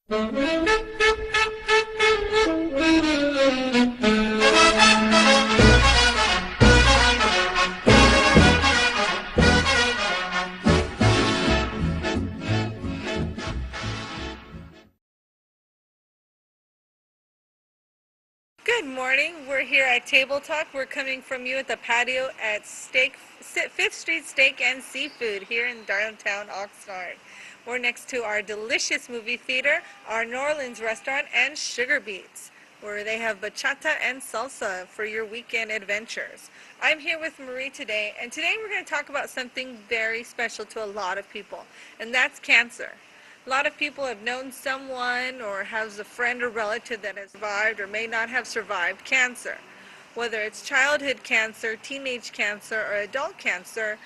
Good morning. We're here at Table Talk. We're coming from you at the patio at 5th Street Steak and Seafood here in downtown Oxnard. We're next to our delicious movie theater, our New Orleans restaurant, and Sugar Beats, where they have bachata and salsa for your weekend adventures. I'm here with Marie today, and today we're going to talk about something very special to a lot of people, and that's cancer. A lot of people have known someone or has a friend or relative that has survived or may not have survived cancer. Whether it's childhood cancer, teenage cancer, or adult cancer,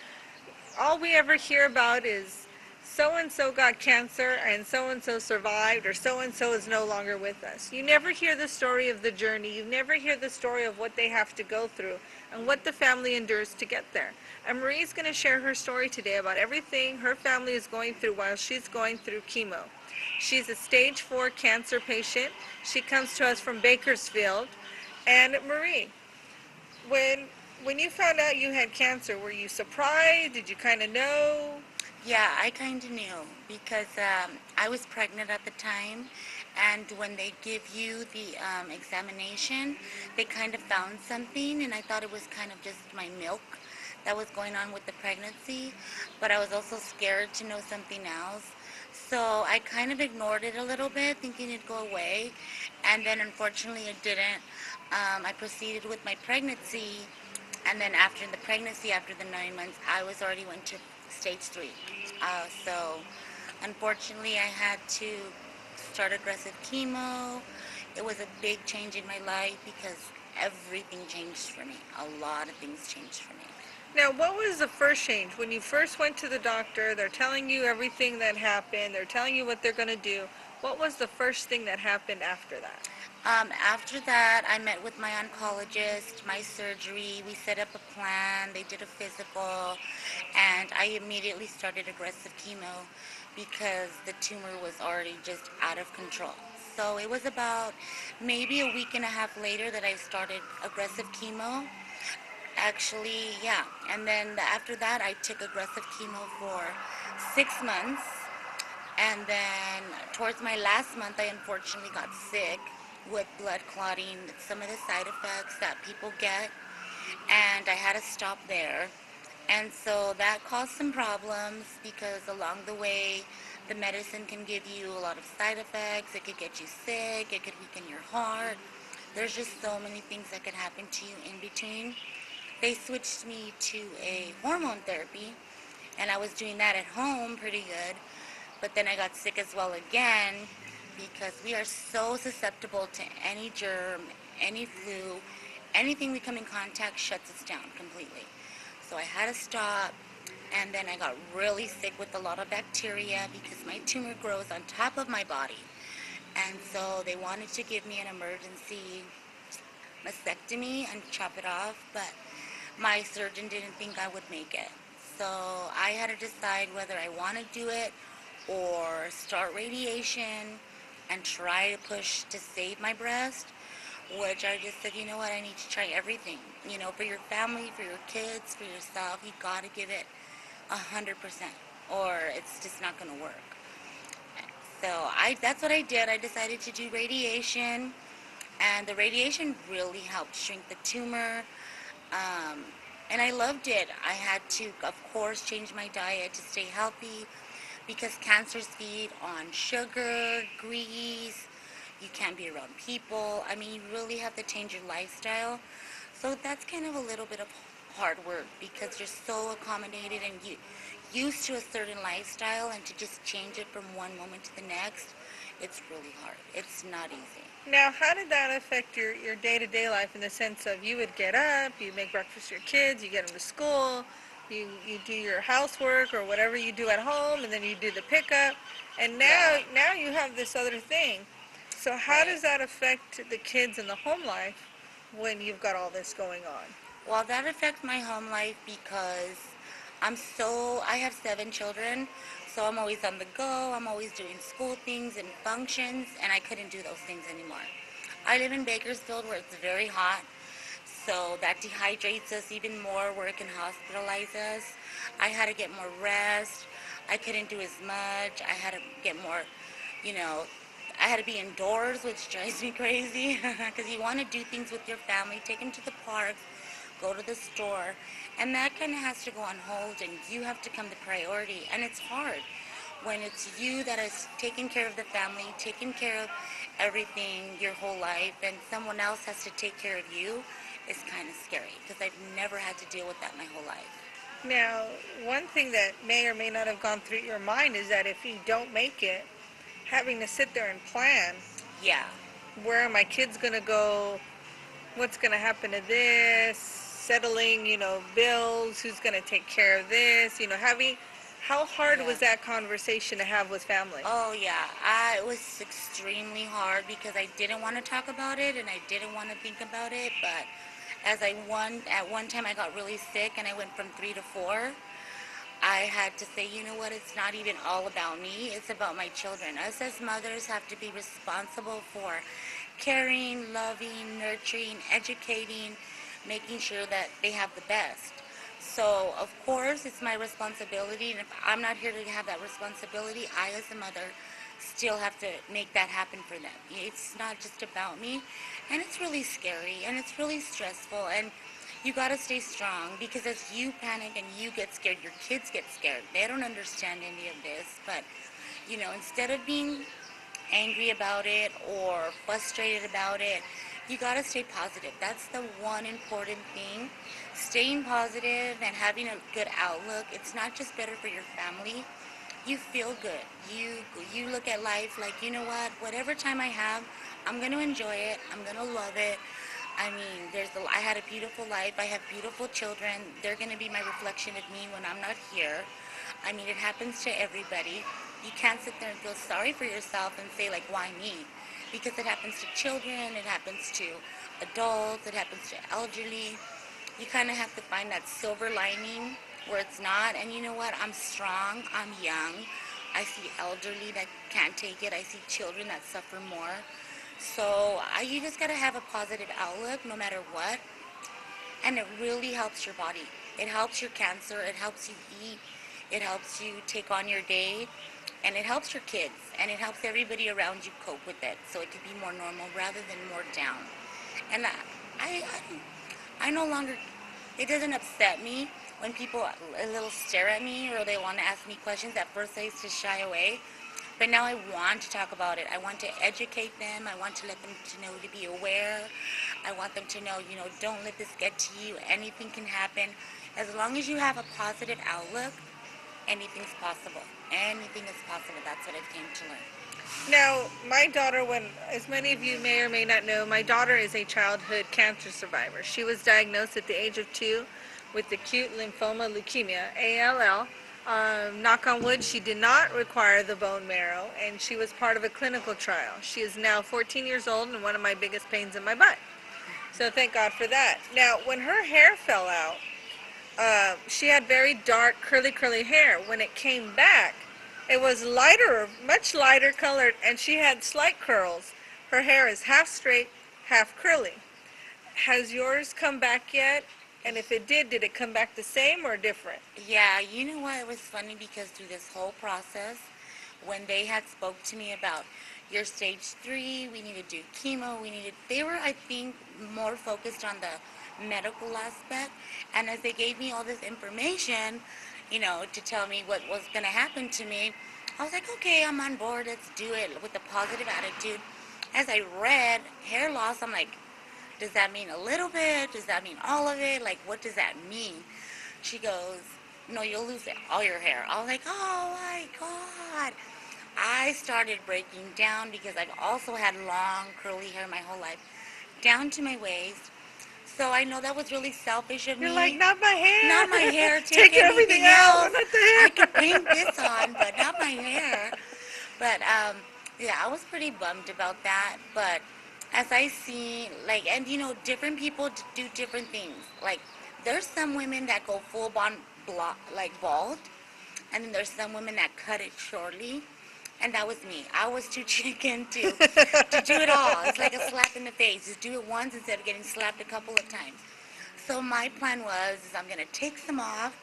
all we ever hear about is so-and-so got cancer and so-and-so survived or so-and-so is no longer with us. You never hear the story of the journey. You never hear the story of what they have to go through and what the family endures to get there. And Marie's going to share her story today about everything her family is going through while she's going through chemo. She's a stage 4 cancer patient. She comes to us from Bakersfield. And Marie, when when you found out you had cancer, were you surprised? Did you kind of know? Yeah, I kind of knew because I was pregnant at the time, and when they give you the examination, they kind of found something, and I thought it was kind of just my milk that was going on with the pregnancy, but I was also scared to know something else. So I kind of ignored it a little bit, thinking it'd go away, and then unfortunately it didn't. I proceeded with my pregnancy, and then after the pregnancy, after the 9 months, I was already went to stage 3. So unfortunately, I had to start aggressive chemo. It was a big change in my life because everything changed for me. A lot of things changed for me. Now, what was the first change? When you first went to the doctor, they're telling you everything that happened, they're telling you what they're going to do. What was the first thing that happened after that? After that, I met with my oncologist, my surgery. We set up a plan. They did a physical, and I immediately started aggressive chemo because the tumor was already just out of control. So it was about maybe a week and a half later that I started aggressive chemo. Actually, yeah. And then after that, I took aggressive chemo for 6 months. And then towards my last month, I unfortunately got sick with blood clotting, some of the side effects that people get, and I had to stop there. And so that caused some problems because along the way, the medicine can give you a lot of side effects. It could get you sick. It could weaken your heart. There's just so many things that could happen to you in between. They switched me to a hormone therapy, and I was doing that at home pretty good. But then I got sick as well again because we are so susceptible to any germ, any flu, anything we come in contact shuts us down completely. So I had to stop, and then I got really sick with a lot of bacteria because my tumor grows on top of my body. And so they wanted to give me an emergency mastectomy and chop it off, but my surgeon didn't think I would make it. So I had to decide whether I want to do it or start radiation and try to push to save my breast, which I just said, you know what, I need to try everything. You know, for your family, for your kids, for yourself, you got to give it 100%, or it's just not going to work. So that's what I did. I decided to do radiation, and the radiation really helped shrink the tumor. Um, and I loved it. I had to, of course, change my diet to stay healthy because cancers feed on sugar, grease. You can't be around people. I mean, you really have to change your lifestyle. So that's kind of a little bit of hard work because you're so accommodated and you used to a certain lifestyle, and to just change it from one moment to the next, it's really hard. It's not easy. Now, how did that affect your day-to-day life in the sense of you would get up, you make breakfast for your kids, you get them to school, you do your housework or whatever you do at home, and then you do the pickup, and Yeah, now you have this other thing. So how right. does that affect the kids and the home life when you've got all this going on? Well, that affects my home life because I have 7 children, So I'm always on the go. I'm always doing school things and functions, and I couldn't do those things anymore. I live in Bakersfield where it's very hot, so that dehydrates us even more where it can hospitalize us. I had to get more rest. I couldn't do as much. I had to get more, you know, I had to be indoors, which drives me crazy because you want to do things with your family, take them to the parks, go to the store, and that kind of has to go on hold, and you have to come the priority, and it's hard when it's you that is taking care of the family, taking care of everything your whole life, and someone else has to take care of you. It's kind of scary because I've never had to deal with that my whole life. Now, one thing that may or may not have gone through your mind is that if you don't make it, having to sit there and plan, Yeah, where are my kids going to go? What's going to happen to this? Settling, bills, who's going to take care of this? How hard yeah. was that conversation to have with family? Oh yeah, it was extremely hard because I didn't want to talk about it and I didn't want to think about it. But at one time I got really sick and I went from 3 to 4. I had to say, you know what, it's not even all about me, it's about my children. Us as mothers have to be responsible for caring, loving, nurturing, educating, making sure that they have the best. So, of course, it's my responsibility, and if I'm not here to have that responsibility, I, as a mother, still have to make that happen for them. It's not just about me, and it's really scary, and it's really stressful, and you gotta stay strong because as you panic and you get scared, your kids get scared. They don't understand any of this, but instead of being angry about it or frustrated about it, you gotta stay positive. That's the one important thing. Staying positive and having a good outlook. It's not just better for your family. You feel good. You look at life like, you know what? Whatever time I have, I'm gonna enjoy it. I'm gonna love it. I mean, I had a beautiful life. I have beautiful children. They're gonna be my reflection of me when I'm not here. I mean, it happens to everybody. You can't sit there and feel sorry for yourself and say, like, why me? Because it happens to children, it happens to adults, it happens to elderly. You kind of have to find that silver lining where it's not. And you know what? I'm strong, I'm young. I see elderly that can't take it, I see children that suffer more. So you just got to have a positive outlook no matter what. And it really helps your body. It helps your cancer, it helps you eat, it helps you take on your day, and it helps your kids, and it helps everybody around you cope with it so it can be more normal rather than more down. And I, I no longer, it doesn't upset me when people a little stare at me or they want to ask me questions. At first I used to shy away, but now I want to talk about it. I want to educate them. I want to let them to know to be aware. I want them to know, don't let this get to you. Anything can happen. As long as you have a positive outlook, anything's possible. Anything is possible. That's what I've came to learn. Now, my daughter, as many of you may or may not know, my daughter is a childhood cancer survivor. She was diagnosed at the age of 2 with acute lymphoma leukemia, ALL. Knock on wood, she did not require the bone marrow, and she was part of a clinical trial. She is now 14 years old and one of my biggest pains in my butt. So thank God for that. Now, when her hair fell out, she had very dark, curly hair. When it came back, it was lighter, much lighter colored, and she had slight curls. Her hair is half straight, half curly. Has yours come back yet? And if it did it come back the same or different? Yeah, you know what? It was funny because through this whole process, when they had spoke to me about your stage 3, we need to do chemo, they were, I think, more focused on the medical aspect. And as they gave me all this information, to tell me what was going to happen to me, I was like, okay, I'm on board. Let's do it with a positive attitude. As I read hair loss, I'm like, does that mean a little bit? Does that mean all of it? Like, what does that mean? She goes, no, you'll lose all your hair. I was like, oh my God. I started breaking down because I've also had long curly hair my whole life, down to my waist. So I know that was really selfish of You're like, me. not my Not hair. my hair, take Take everything anything out, but else. not the I hair. could paint this on, but not my hair. But yeah, I was pretty bummed about that. But as I see, like, and different people do different things. Like, there's some women that go full on like bald, And then there's some women that cut it shortly, and that was me. I was too chicken to do it all. It's like a slap in the face. Just do it once instead of getting slapped a couple of times. So my plan was is I'm gonna take some off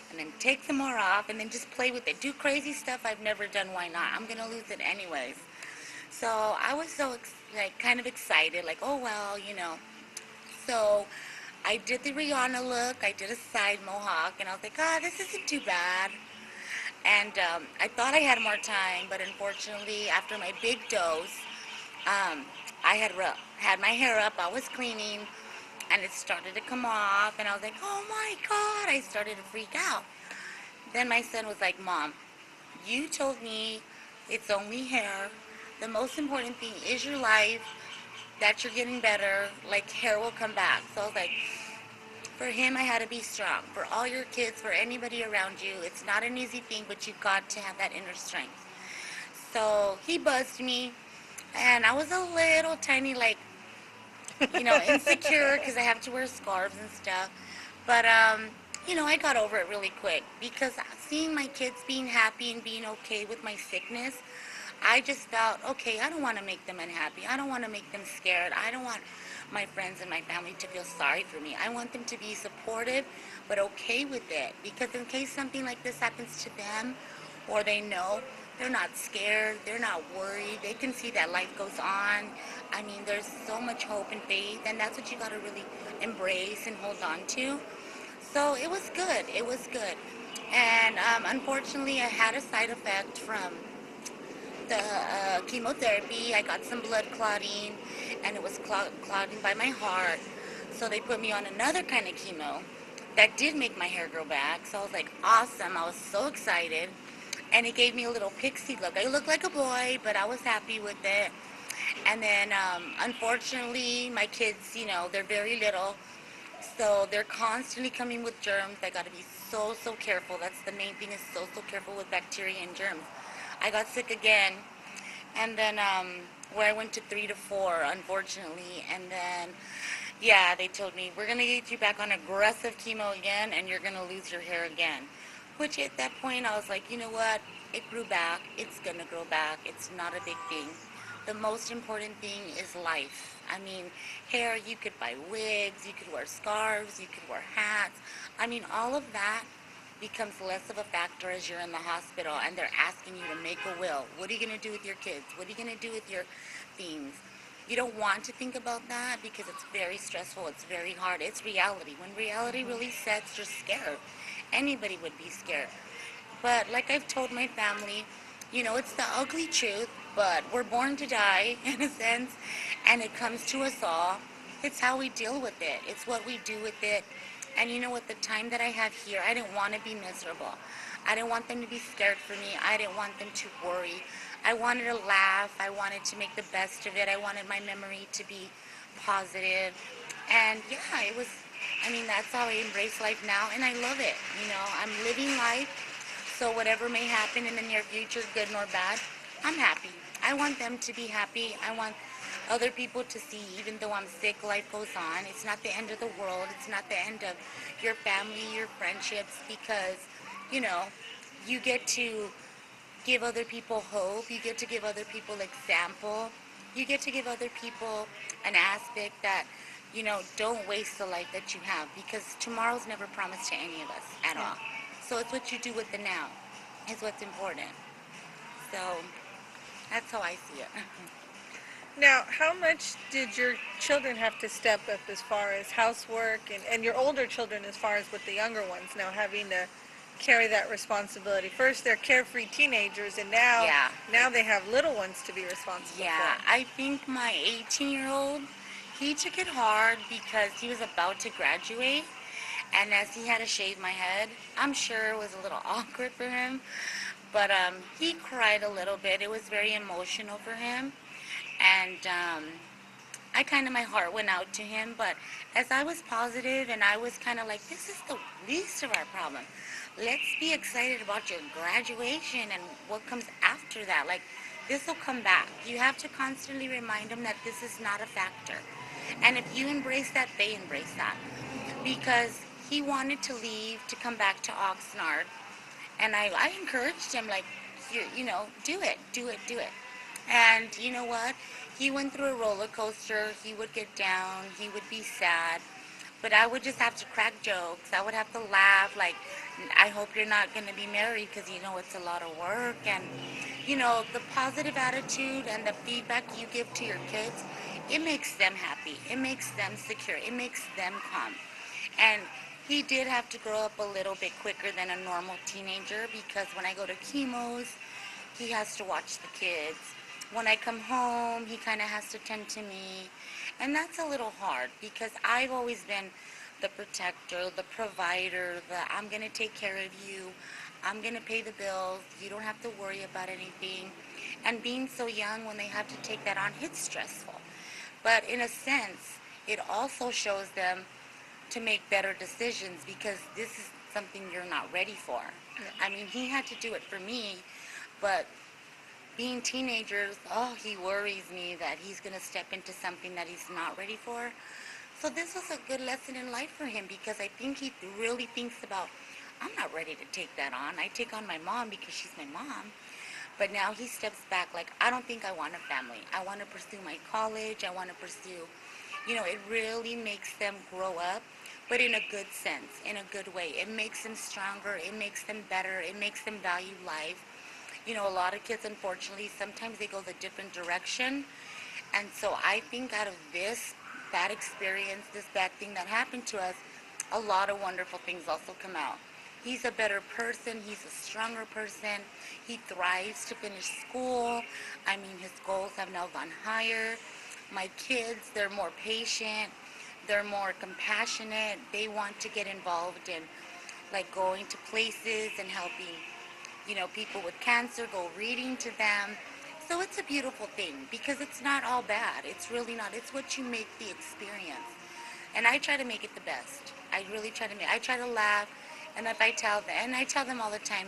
and then take some more off and then just play with it. Do crazy stuff I've never done. Why not? I'm gonna lose it anyways. So I was so like kind of excited, like oh well, you know. So I did the Rihanna look. I did a side mohawk, and I was like, ah, this isn't too bad. And I thought I had more time, but unfortunately, after my big dose, um, I had my hair up. I was cleaning, and it started to come off, and I was like, oh my god! I started to freak out. Then my son was like, Mom, you told me it's only hair. The most important thing is your life. That you're getting better. Like hair will come back. So I was like, for him, I had to be strong. For all your kids, for anybody around you, it's not an easy thing, but you've got to have that inner strength. So he buzzed me, and I was a little tiny, like, insecure because I have to wear scarves and stuff. But, I got over it really quick because seeing my kids being happy and being okay with my sickness, I just felt, okay, I don't want to make them unhappy. I don't want to make them scared. I don't want my friends and my family to feel sorry for me. I want them to be supportive, but okay with it. Because in case something like this happens to them, or they know, they're not scared, they're not worried, they can see that life goes on. I mean, there's so much hope and faith, and that's what you got to really embrace and hold on to. So it was good. It was good. And unfortunately, I had a side effect from the chemotherapy. I got some blood clotting, and it was clotting by my heart. So they put me on another kind of chemo that did make my hair grow back. So I was like, awesome. I was so excited. And it gave me a little pixie look. I looked like a boy, but I was happy with it. And then, unfortunately, my kids, they're very little. So they're constantly coming with germs. I got to be so, so careful. That's the main thing is so, so careful with bacteria and germs. I got sick again, and then where I went to 3 to 4, unfortunately, and then yeah, they told me we're gonna get you back on aggressive chemo again, and you're gonna lose your hair again. Which at that point I was like, you know what? It grew back. It's gonna grow back. It's not a big thing. The most important thing is life. I mean, hair, you could buy wigs, you could wear scarves, you could wear hats. I mean, all of that becomes less of a factor as you're in the hospital and they're asking you to make a will. What are you going to do with your kids? What are you going to do with your things? You don't want to think about that because it's very stressful. It's very hard. It's reality. When reality really sets, you're scared. Anybody would be scared. But like I've told my family, it's the ugly truth, but we're born to die in a sense, and it comes to us all. It's how we deal with it. It's what we do with it. And you know what, the time that I have here, I didn't want to be miserable. I didn't want them to be scared for me. I didn't want them to worry. I wanted to laugh. I wanted to make the best of it. I wanted my memory to be positive. And yeah, that's how I embrace life now, and I love it. I'm living life, so whatever may happen in the near future, good nor bad, I'm happy. I want them to be happy. I want other people to see, even though I'm sick, life goes on. It's not the end of the world. It's not the end of your family, your friendships, because, you know, you get to give other people hope. You get to give other people example. You get to give other people an aspect that, don't waste the life that you have, because tomorrow's never promised to any of us at Yeah. all. So it's what you do with the now is what's important. So that's how I see it. Now, how much did your children have to step up as far as housework and your older children as far as with the younger ones now having to carry that responsibility? First, they're carefree teenagers, and now Yeah. now they have little ones to be responsible Yeah, for. I think my 18-year-old, he took it hard because he was about to graduate. And as he had to shave my head, I'm sure it was a little awkward for him. But he cried a little bit. It was very emotional for him. And my heart went out to him. But as I was positive and I was kind of like, this is the least of our problem. Let's be excited about your graduation and what comes after that. Like, this will come back. You have to constantly remind them that this is not a factor. And if you embrace that, they embrace that. Because he wanted to leave to come back to Oxnard, And I encouraged him, like, do it, do it, do it. And you know what? He went through a roller coaster. He would get down. He would be sad. But I would just have to crack jokes. I would have to laugh. Like, I hope you're not going to be married because it's a lot of work. And, the positive attitude and the feedback you give to your kids, it makes them happy. It makes them secure. It makes them calm. And he did have to grow up a little bit quicker than a normal teenager because when I go to chemos, he has to watch the kids. When I come home, he kind of has to tend to me. And that's a little hard because I've always been the protector, the provider, the I'm going to take care of you. I'm going to pay the bills. You don't have to worry about anything. And being so young, when they have to take that on, it's stressful. But in a sense, it also shows them to make better decisions because this is something you're not ready for. I mean, he had to do it for me, but being teenagers, oh, he worries me that he's going to step into something that he's not ready for. So this was a good lesson in life for him because I think he really thinks about, I'm not ready to take that on. I take on my mom because she's my mom. But now he steps back like, I don't think I want a family. I want to pursue my college. I want to pursue, it really makes them grow up, but in a good sense, in a good way. It makes them stronger. It makes them better. It makes them value life. A lot of kids, unfortunately, sometimes they go the different direction. And so I think out of this bad experience, this bad thing that happened to us, a lot of wonderful things also come out. He's a better person. He's a stronger person. He thrives to finish school. I mean, his goals have now gone higher. My kids, they're more patient. They're more compassionate. They want to get involved in like going to places and helping people with cancer, go reading to them. So it's a beautiful thing because it's not all bad. It's really not. It's what you make the experience. And I try to make it the best. I really try to I try to laugh. And if I tell them, and I tell them all the time,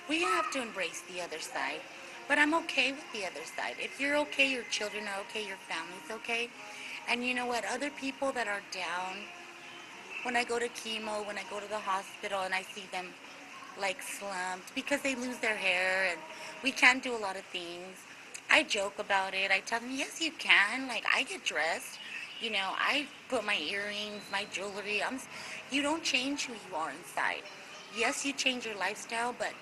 we have to embrace the other side. But I'm okay with the other side. If you're okay, your children are okay, your family's okay. And you know what? Other people that are down, when I go to chemo, when I go to the hospital and I see them like slumped because they lose their hair and we can't do a lot of things. I joke about it. I tell them, yes, you can. Like, I get dressed. I put my earrings, my jewelry. You don't change who you are inside. Yes, you change your lifestyle, but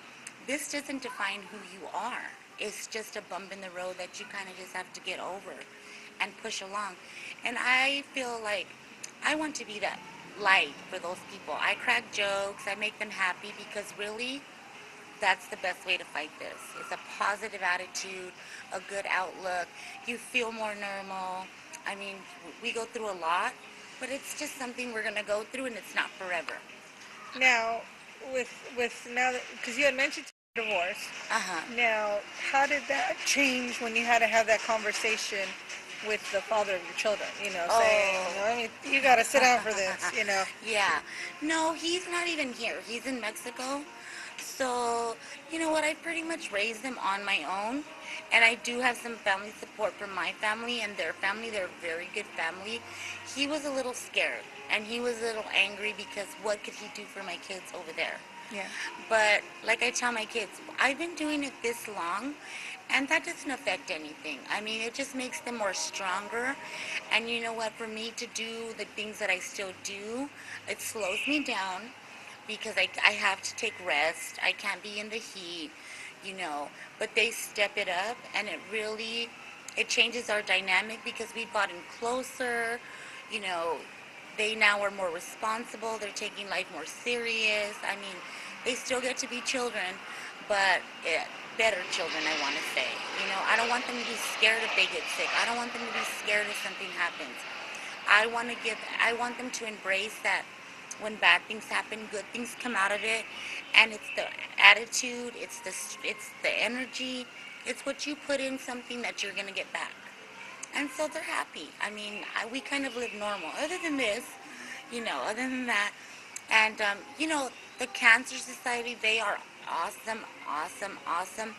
this doesn't define who you are. It's just a bump in the road that you kind of just have to get over and push along. And I feel like I want to be that light for those people. I crack jokes, I make them happy because really that's the best way to fight this. It's a positive attitude, a good outlook. You feel more normal. I mean, we go through a lot, but it's just something we're going to go through and it's not forever. Now, with now because you had mentioned divorce. Uh-huh. Now, how did that change when you had to have that conversation with the father of your children? Saying, Oh. I mean, you got to sit down for this. Yeah. No, he's not even here. He's in Mexico. So, you know what? I pretty much raised him on my own. And I do have some family support from my family and their family. They're a very good family. He was a little scared and he was a little angry because what could he do for my kids over there? Yeah. But like I tell my kids, I've been doing it this long and that doesn't affect anything. I mean, it just makes them more stronger. And you know what? For me to do the things that I still do, it slows me down because I have to take rest. I can't be in the heat. But they step it up and it changes our dynamic because we've gotten closer. You know, they now are more responsible. They're taking life more serious. I mean, they still get to be children, but better children, I want to say. I don't want them to be scared if they get sick. I don't want them to be scared if something happens. I want them to embrace that when bad things happen, good things come out of it, and it's the attitude, it's the energy, it's what you put in something that you're gonna get back. And so they're happy. I mean, we kind of live normal. Other than this, other than that, and the Cancer Society, they are awesome, awesome, awesome.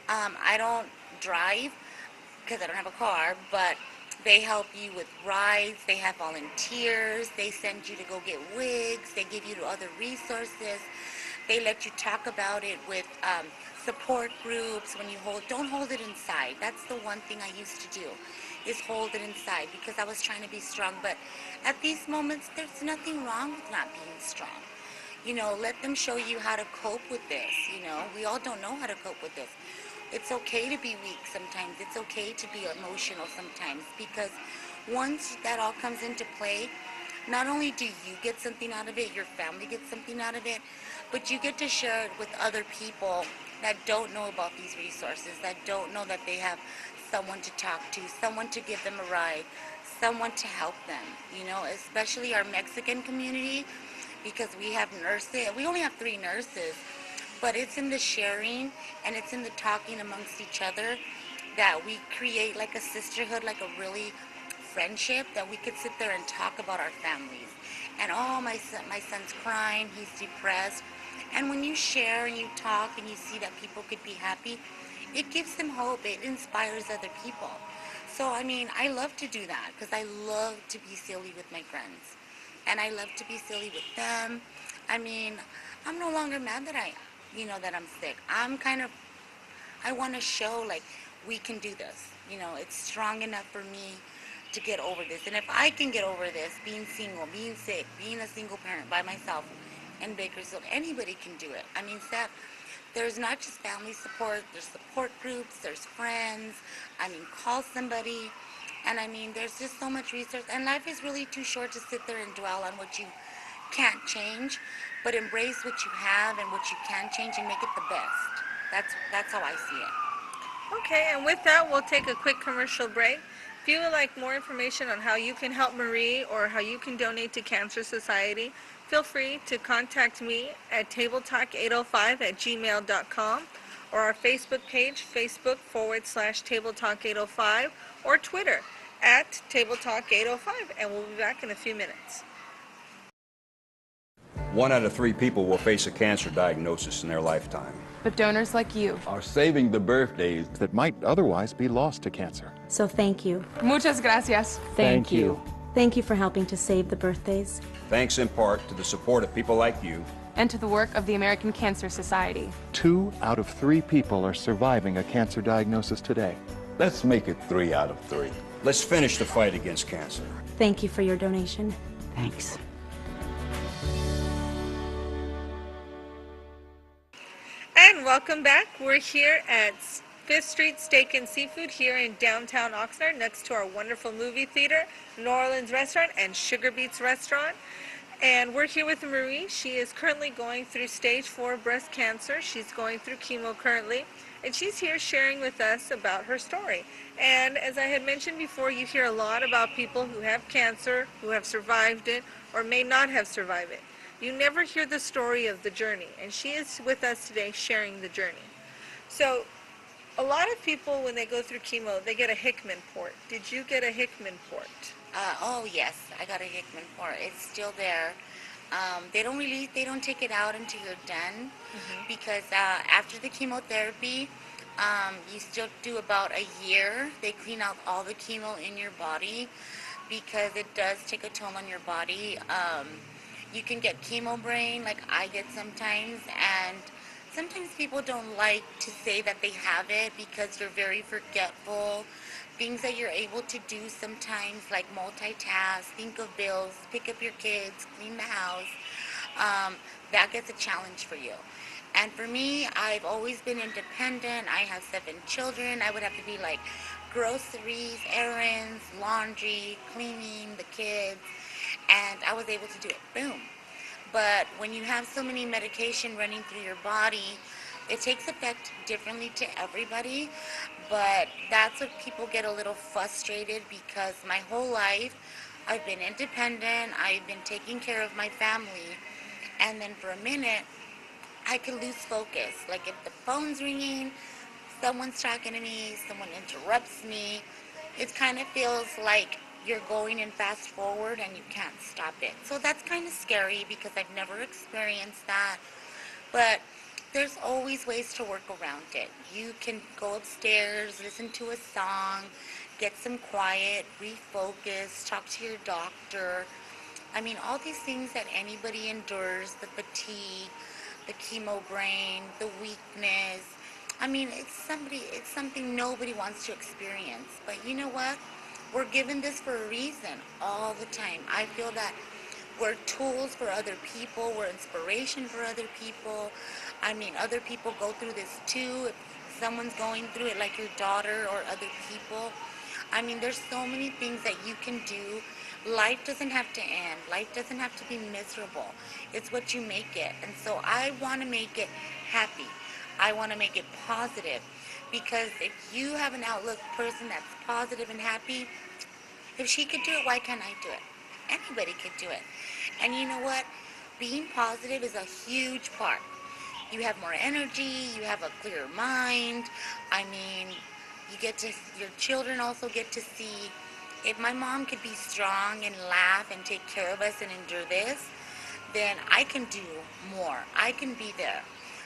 I don't drive because I don't have a car, but they help you with rides. They have volunteers. They send you to go get wigs. They give you other resources. They let you talk about it with support groups. When you don't hold it inside. That's the one thing I used to do, is hold it inside because I was trying to be strong. But at these moments, there's nothing wrong with not being strong. Let them show you how to cope with this. We all don't know how to cope with this. It's okay to be weak sometimes. It's okay to be emotional sometimes, because once that all comes into play, not only do you get something out of it, your family gets something out of it, but you get to share it with other people that don't know about these resources, that don't know that they have someone to talk to, someone to give them a ride, someone to help them, especially our Mexican community, because we have nurses. We only have 3 nurses, but it's in the sharing and it's in the talking amongst each other that we create like a sisterhood, like a really friendship, that we could sit there and talk about our families. And oh, my son's crying, he's depressed. And when you share and you talk and you see that people could be happy, it gives them hope. It inspires other people. So I mean, I love to do that because I love to be silly with my friends, and I love to be silly with them. I mean, I'm no longer mad that I'm sick. I want to show like we can do this. It's strong enough for me to get over this. And if I can get over this, being single, being sick, being a single parent by myself in Bakersfield, anybody can do it. I mean, Seth, there's not just family support, there's support groups, there's friends. I mean, call somebody. And I mean, there's just so much research. And life is really too short to sit there and dwell on what you can't change, but embrace what you have and what you can change and make it the best. That's how I see it. Okay, and with that, we'll take a quick commercial break. If you would like more information on how you can help Marie or how you can donate to Cancer Society, feel free to contact me at tabletalk805@gmail.com, or our Facebook page, Facebook.com/tabletalk805, or Twitter at tabletalk805, and we'll be back in a few minutes. 1 out of 3 people will face a cancer diagnosis in their lifetime. But donors like you are saving the birthdays that might otherwise be lost to cancer. So thank you. Muchas gracias. Thank you. Thank you for helping to save the birthdays. Thanks in part to the support of people like you and to the work of the American Cancer Society. 2 out of 3 people are surviving a cancer diagnosis today. Let's make it 3 out of 3. Let's finish the fight against cancer. Thank you for your donation. Thanks. And welcome back. We're here at 5th Street Steak and Seafood here in downtown Oxnard, next to our wonderful movie theater, New Orleans Restaurant, and Sugar Beets Restaurant. And we're here with Marie. She is currently going through stage 4 breast cancer. She's going through chemo currently, and she's here sharing with us about her story. And as I had mentioned before, you hear a lot about people who have cancer, who have survived it, or may not have survived it. You never hear the story of the journey, and she is with us today sharing the journey. So a lot of people, when they go through chemo, they get a Hickman port. Did you get a Hickman port? Oh yes, I got a Hickman port. It's still there. They don't take it out until you're done, because after the chemotherapy, you still do about a year. They clean out all the chemo in your body because it does take a toll on your body. You can get chemo brain, like I get sometimes, and sometimes people don't like to say that they have it because you're very forgetful. Things that you're able to do sometimes, like multitask, think of bills, pick up your kids, clean the house, that gets a challenge for you. And for me, I've always been independent. I have 7 children. I would have to be like groceries, errands, laundry, cleaning, the kids, and I was able to do it. Boom. But when you have so many medication running through your body, it takes effect differently to everybody. But that's what people get a little frustrated, because my whole life I've been independent. I've been taking care of my family. And then for a minute, I could lose focus. Like if the phone's ringing, someone's talking to me, someone interrupts me, it kind of feels like you're going in fast forward and you can't stop it. So that's kind of scary because I've never experienced that. But there's always ways to work around it. You can go upstairs, listen to a song, get some quiet, refocus, talk to your doctor. I mean, all these things that anybody endures, the fatigue, the chemo brain, the weakness. I mean, it's something nobody wants to experience. But you know what? We're given this for a reason all the time. I feel that we're tools for other people, we're inspiration for other people. I mean, other people go through this too. If someone's going through it, like your daughter or other people, I mean, there's so many things that you can do. Life doesn't have to end. Life doesn't have to be miserable. It's what you make it. And so I want to make it happy. I want to make it positive. Because if you have an outlook person that's positive and happy, if she could do it, why can't I do it? Anybody could do it. And you know what? Being positive is a huge part. You have more energy, you have a clearer mind. I mean, your children also get to see if my mom could be strong and laugh and take care of us and endure this, then I can do more. I can be there.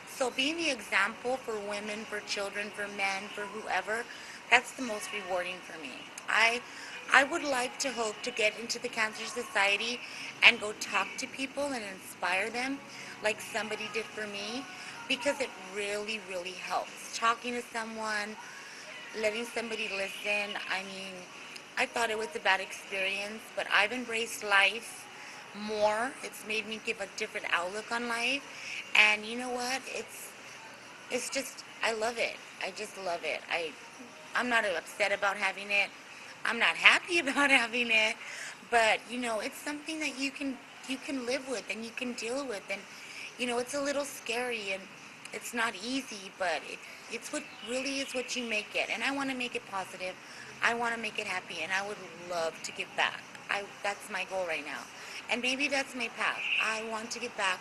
So being the example for women, for children, for men, for whoever, that's the most rewarding for me. I would like to hope to get into the Cancer Society and go talk to people and inspire them like somebody did for me, because it really, really helps. Talking to someone, letting somebody listen. I mean, I thought it was a bad experience, but I've embraced life more. It's made me give a different outlook on life. And you know what? It's just I love it. I just love it. I'm not upset about having it. I'm not happy about having it, but you know, it's something that you can live with and you can deal with, and you know, it's a little scary and it's not easy, but it's what really is what you make it. And I want to make it positive. I want to make it happy, and I would love to give back. That's my goal right now, and maybe that's my path. I want to give back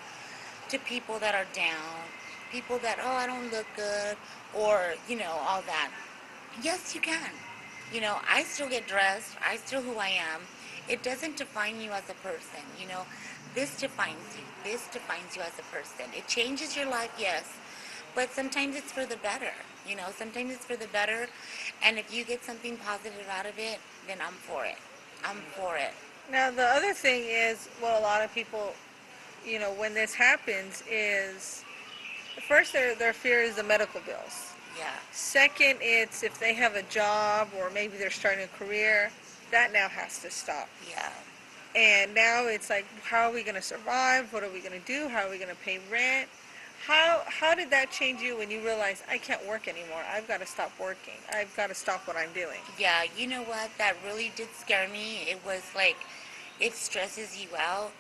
to people that are down, people that, oh, I don't look good, or you know, all that. Yes, you can. You know, I still get dressed. I still who I am. It doesn't define you as a person. You know, this defines you. This defines you as a person. It changes your life, yes, but sometimes it's for the better. You know, sometimes it's for the better. And if you get something positive out of it, then I'm for it. I'm for it. Now, the other thing is, well, a lot of people, when this happens is, first their fear is the medical bills. Yeah. Second, it's if they have a job or maybe they're starting a career, that now has to stop. Yeah. And now it's like, how are we going to survive? What are we going to do? How are we going to pay rent? How did that change you when you realized I can't work anymore? I've got to stop working. I've got to stop what I'm doing. Yeah, you know what? That really did scare me. It was like, it stresses you out.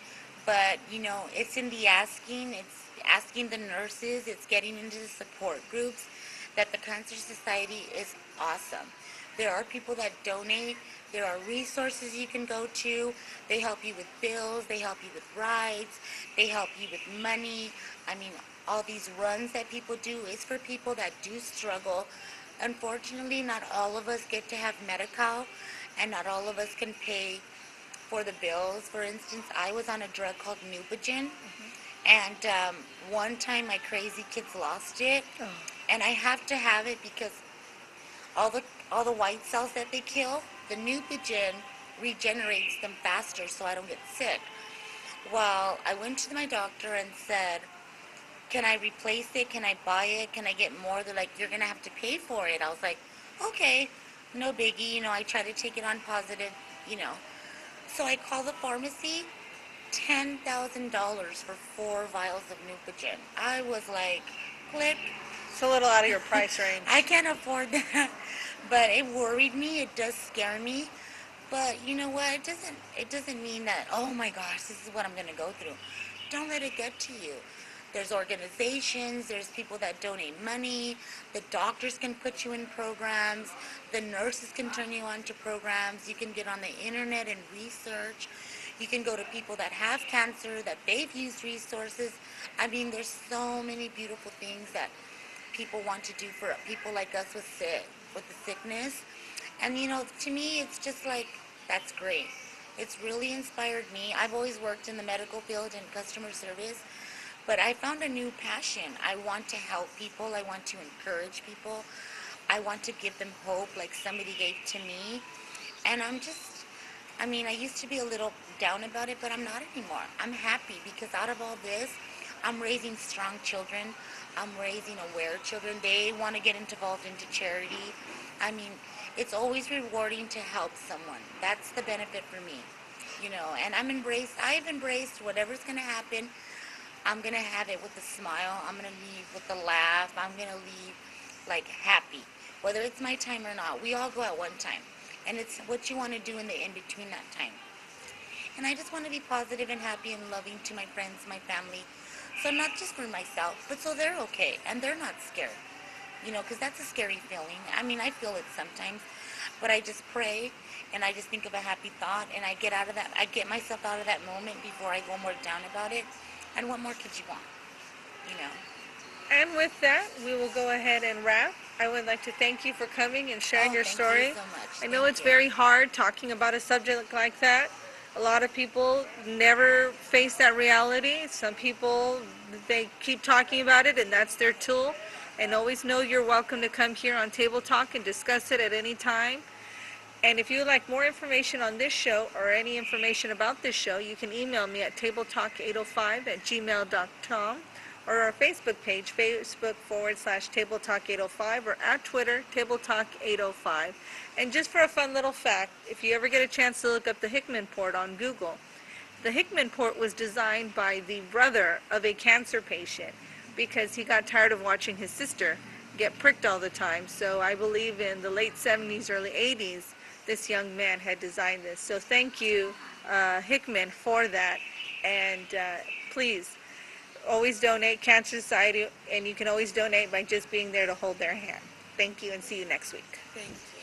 But, you know, it's in the asking. It's asking the nurses. It's getting into the support groups that the Cancer Society is awesome. There are people that donate. There are resources you can go to. They help you with bills. They help you with rides. They help you with money. I mean, all these runs that people do is for people that do struggle. Unfortunately, not all of us get to have Medi-Cal, and not all of us can pay for the bills. For instance, I was on a drug called Neupogen, and one time my crazy kids lost it, Oh. and I have to have it because all the all the white cells that they kill, the Neupogen regenerates them faster, so I don't get sick. Well, I went to my doctor and said, can I replace it? Can I buy it? Can I get more? They're like, you're going to have to pay for it. I was like, okay, no biggie. You know, I try to take it on positive, you know. So I called the pharmacy, $10,000 for 4 vials of Neupogen. I was like, click. It's a little out of your price range. I can't afford that. But it worried me. It does scare me. But you know what? It doesn't mean that, oh my gosh, this is what I'm going to go through. Don't let it get to you. There's organizations, there's people that donate money, the doctors can put you in programs, the nurses can turn you on to programs, you can get on the internet and research, you can go to people that have cancer, that they've used resources. I mean, there's so many beautiful things that people want to do for people like us with the sickness. And you know, to me, it's just like, that's great. It's really inspired me. I've always worked in the medical field and customer service, but I found a new passion. I want to help people. I want to encourage people. I want to give them hope like somebody gave to me. And I mean, I used to be a little down about it, but I'm not anymore. I'm happy because out of all this, I'm raising strong children. I'm raising aware children. They want to get involved into charity. I mean, it's always rewarding to help someone. That's the benefit for me, and I've embraced whatever's going to happen. I'm going to have it with a smile. I'm going to leave with a laugh. I'm going to leave like happy, whether it's my time or not. We all go at one time, and it's what you want to do in the in between that time. And I just want to be positive and happy and loving to my friends, my family. So not just for myself, but so they're okay and they're not scared. Because that's a scary feeling. I mean, I feel it sometimes, but I just pray and I just think of a happy thought and I get myself out of that moment before I go more down about it. And what more could you want? You know. And with that, we will go ahead and wrap. I would like to thank you for coming and sharing your Thank story. you so much. I know Thank it's you. very hard talking about a subject like that. A lot of people never face that reality. Some people, they keep talking about it and that's their tool. And always know you're welcome to come here on Table Talk and discuss it at any time. And if you would like more information on this show or any information about this show, you can email me at tabletalk805@gmail.com or our Facebook page, Facebook.com/tabletalk805 or at Twitter, tabletalk805. And just for a fun little fact, if you ever get a chance to look up the Hickman port on Google, the Hickman port was designed by the brother of a cancer patient because he got tired of watching his sister get pricked all the time. So I believe in the late 70s, early 80s, this young man had designed this. So thank you, Hickman, for that. And please, always donate Cancer Society, and you can always donate by just being there to hold their hand. Thank you, and see you next week. Thanks.